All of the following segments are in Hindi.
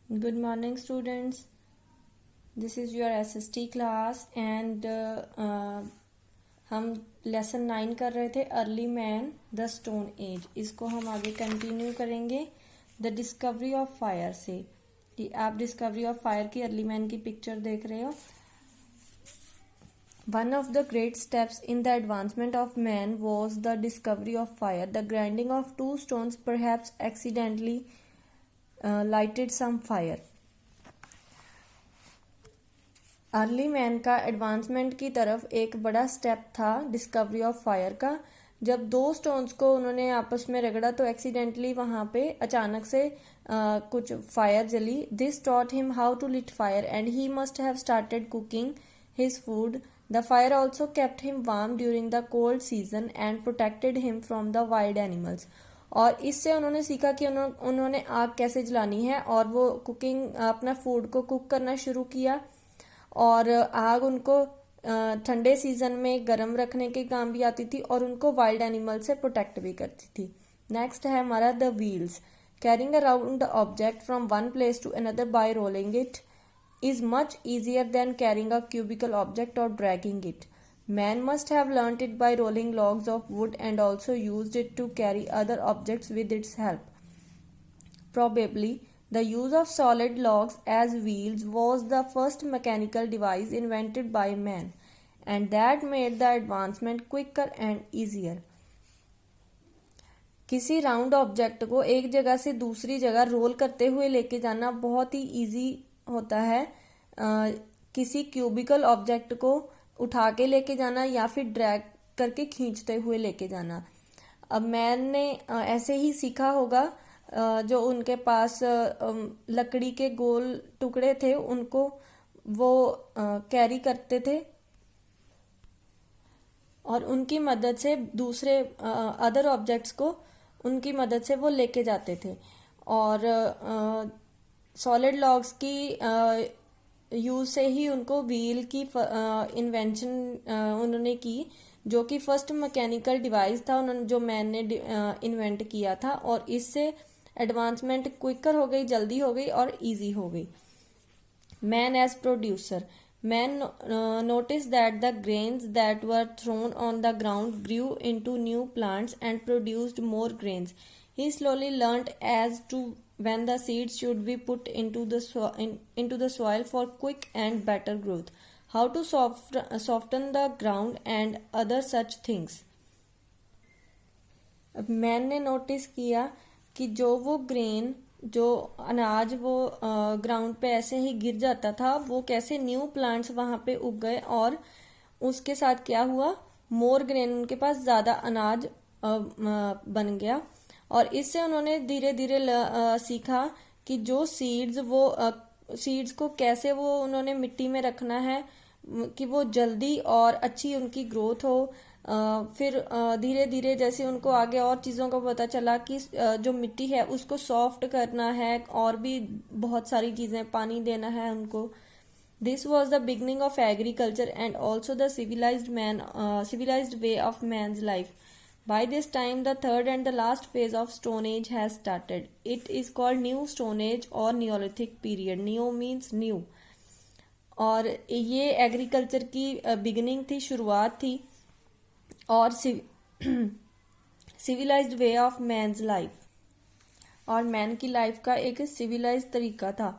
Good morning, students. This is your SST class and हम लेसन 9 कर रहे थे early man the stone age. इसको हम आगे कंटिन्यू करेंगे द डिस्कवरी ऑफ फायर से। कि आप डिस्कवरी ऑफ फायर की अर्ली मैन की पिक्चर देख रहे हो। One of the great steps in the advancement of man was the discovery of fire. The grinding of two stones perhaps accidentally lighted some fire. Early man का एडवांसमेंट की तरफ एक बड़ा स्टेप था डिस्कवरी ऑफ फायर का। जब दो स्टोन्स को उन्होंने आपस में रगड़ा तो एक्सीडेंटली वहां पे अचानक से कुछ फायर जली। This taught him how to lit fire and he must have started cooking his food. The fire also kept him warm during the cold season and protected him from the wild animals. और इससे उन्होंने सीखा कि उन्होंने आग कैसे जलानी है और वो कुकिंग अपना फूड को कुक करना शुरू किया। और आग उनको ठंडे सीजन में गर्म रखने के काम भी आती थी और उनको वाइल्ड एनिमल से प्रोटेक्ट भी करती थी। नेक्स्ट है हमारा the wheels. Carrying around the object from one place to another by rolling it is much easier than carrying a cubical object or dragging it. Man must have learnt it by rolling logs of wood and also used it to carry other objects with its help. Probably, the use of solid logs as wheels was the first mechanical device invented by man, and that made the advancement quicker and easier. किसी राउंड ऑब्जेक्ट को एक जगह से दूसरी जगह रोल करते हुए लेके जाना बहुत ही इजी होता है। किसी क्यूबिकल ऑब्जेक्ट को उठा के लेके जाना या फिर ड्रैग करके खींचते हुए लेके जाना। अब मैंने ऐसे ही सीखा होगा। जो उनके पास लकड़ी के गोल टुकड़े थे उनको वो कैरी करते थे और उनकी मदद से दूसरे अदर ऑब्जेक्ट्स को उनकी मदद से वो लेके जाते थे। और सॉलिड लॉग्स की यूज से ही उनको व्हील की इन्वेंशन उन्होंने की, जो कि फर्स्ट मैकेनिकल डिवाइस था उन्होंने जो मैन ने इन्वेंट किया था। और इससे एडवांसमेंट क्विकर हो गई, जल्दी हो गई और इजी हो गई। Man as producer. Man notice that the grains that were thrown on the ground grew into new plants and produced more grains. He slowly learned as to when the seeds should be put into the soil for quick and better growth, how to soften the ground and other such things. अब मैंने नोटिस किया कि जो वो ग्रेन जो अनाज वो ग्राउंड पे ऐसे ही गिर जाता था वो कैसे न्यू प्लांट्स वहां पे उग गए और उसके साथ क्या हुआ, मोर ग्रेन, उनके पास ज्यादा अनाज बन गया। और इससे उन्होंने धीरे धीरे सीखा कि जो सीड्स को कैसे वो उन्होंने मिट्टी में रखना है कि वो जल्दी और अच्छी उनकी ग्रोथ हो। फिर धीरे धीरे जैसे उनको आगे और चीज़ों का पता चला कि जो मिट्टी है उसको सॉफ्ट करना है और भी बहुत सारी चीज़ें, पानी देना है उनको। This was the beginning of agriculture and also the civilized way of man's life. By this time, the third and the last phase of Stone Age has started. It is called New Stone Age or Neolithic period. Neo means new. और ये एग्रीकल्चर की बिगिनिंग थी, शुरुआत थी, और civilised way of man's life, और मैन की लाइफ का एक सिविलाइज्ड तरीका था।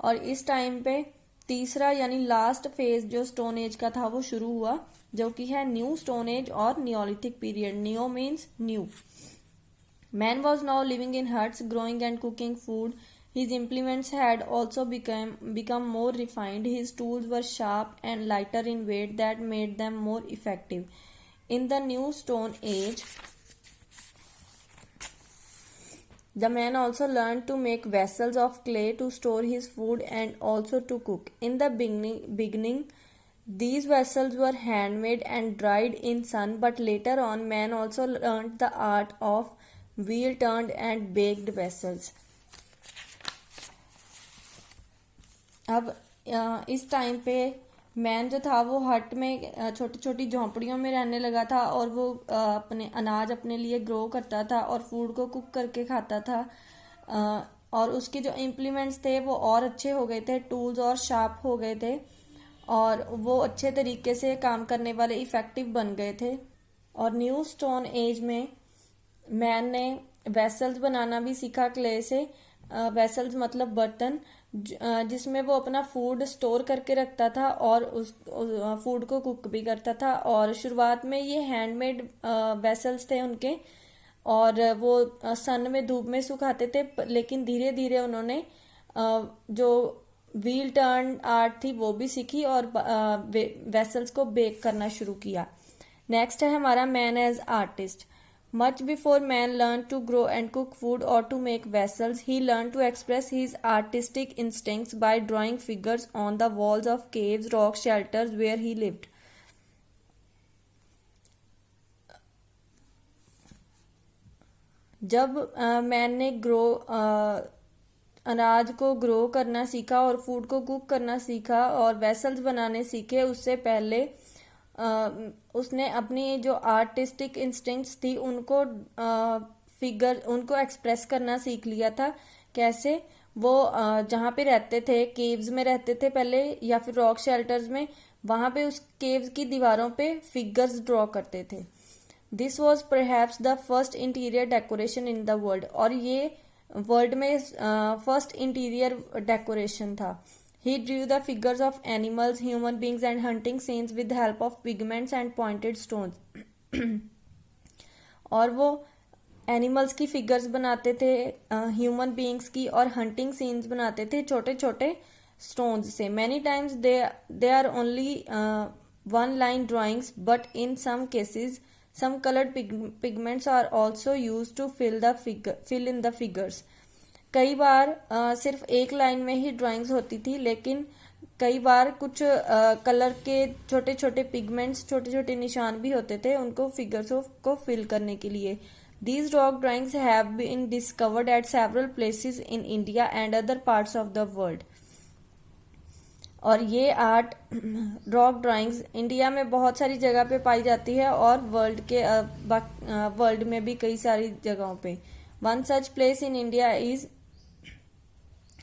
और इस टाइम पे तीसरा यानी लास्ट फेज जो स्टोन एज का था वो शुरू हुआ, जो कि है न्यू स्टोन एज और Neolithic period. Neo means new. Man was now living in huts, growing and cooking food. His implements had also become more refined. His tools were sharp and lighter in weight that made them more effective. In the new stone age, the man also learned to make vessels of clay to store his food and also to cook. In the beginning, these vessels were handmade and dried in sun, but later on, man also learned the art of wheel-turned and baked vessels. अब इस टाइम पे मैन जो था वो हट में छोटी छोटी झोंपड़ियों में रहने लगा था और वो अनाज अपने लिए ग्रो करता था और फूड को कुक करके खाता था। और उसके जो इम्प्लीमेंट्स थे वो और अच्छे हो गए थे, टूल्स और शार्प हो गए थे, और वो अच्छे तरीके से काम करने वाले इफेक्टिव बन गए थे। और न्यू स्टोन एज में मैन ने वेसल्स बनाना भी सीखा क्ले से। वेसल्स मतलब बर्तन, जिसमें वो अपना फूड स्टोर करके रखता था और उस फूड को कुक भी करता था। और शुरुआत में ये हैंडमेड वेसल्स थे उनके, और वो सन में धूप में सुखाते थे, लेकिन धीरे धीरे उन्होंने जो व्हील टर्न आर्ट थी वो भी सीखी और वेसल्स को बेक करना शुरू किया। नेक्स्ट है हमारा man as artist. Much before man learned to grow and cook food or to make vessels, he learned to express his artistic instincts by drawing figures on the walls of caves, rock shelters where he lived. जब मैन ने अनाज को ग्रो करना सीखा और फूड को कुक करना सीखा और वेसल्स बनाने सीखे, उससे पहले उसने अपनी जो आर्टिस्टिक इंस्टिंक्ट्स थी उनको एक्सप्रेस करना सीख लिया था। कैसे? वो जहाँ पे रहते थे, केव्स में रहते थे पहले या फिर रॉक शेल्टर्स में, वहां पे उस केव्स की दीवारों पे फिगर्स ड्रॉ करते थे। This was perhaps the first interior decoration in the world, और ये वर्ल्ड में फर्स्ट इंटीरियर डेकोरेशन था। He drew the figures of animals, human beings and hunting scenes with the help of pigments and pointed stones. और वो एनिमल्स की फिगर्स बनाते थे, ह्यूमन बींग्स की, और हंटिंग सीन्स बनाते थे छोटे छोटे स्टोन्स से। Many times they are only one line drawings, but in some cases some colored pigments are also used to fill in the figures. कई बार सिर्फ एक लाइन में ही ड्राइंग्स होती थी, लेकिन कई बार कुछ कलर के छोटे छोटे पिगमेंट्स, छोटे छोटे निशान भी होते थे उनको फिगर्स को फिल करने के लिए। These rock drawings have been discovered at several places in India and other parts of the world. और ये आर्ट, रॉक ड्राइंग्स, इंडिया में बहुत सारी जगह पे पाई जाती है और वर्ल्ड में भी कई सारी जगहों पे। One such place in India is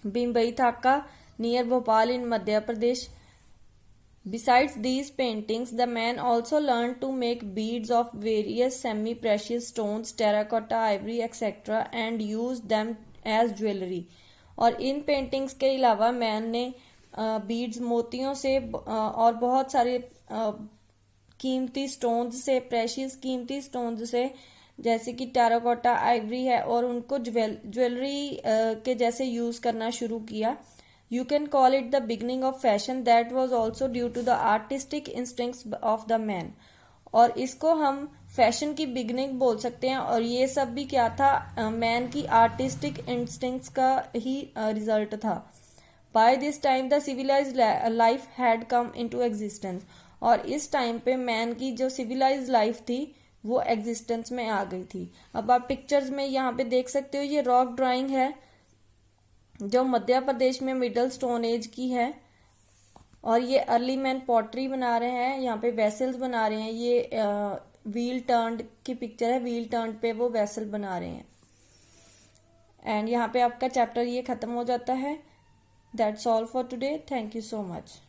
Bimbai-Thaka near Bhopal in Madhya Pradesh. Besides these paintings, the man also learned to make beads of various semi-precious stones, terracotta, ivory, etc. and used them as jewelry. और इन पेंटिंग्स के अलावा मैन ने बीड्स, मोतियों से और बहुत सारे कीमती स्टोन्स से, प्रेशियस कीमती स्टोन्स से, जैसे कि टेराकोटा, आइवरी है, और उनको ज्वेलरी के जैसे यूज करना शुरू किया। You can call it the beginning of fashion that was also due to the artistic instincts of the man. और इसको हम फैशन की बिगनिंग बोल सकते हैं, और ये सब भी क्या था? मैन की आर्टिस्टिक इंस्टिंक्ट्स का ही रिजल्ट था। By this time the civilised life had come into existence, और इस टाइम पे मैन की जो सिविलाइज्ड लाइफ थी वो एग्जिस्टेंस में आ गई थी। अब आप पिक्चर्स में यहाँ पे देख सकते हो, ये रॉक ड्राइंग है जो मध्य प्रदेश में मिडल स्टोन एज की है, और ये अर्ली मैन पॉटरी बना रहे हैं, यहाँ पे वेसल्स बना रहे हैं। ये व्हील टर्न्ड की पिक्चर है, व्हील टर्न्ड पे वो वेसल बना रहे हैं। एंड यहाँ पे आपका चैप्टर ये खत्म हो जाता है। That's all for today. Thank you so much.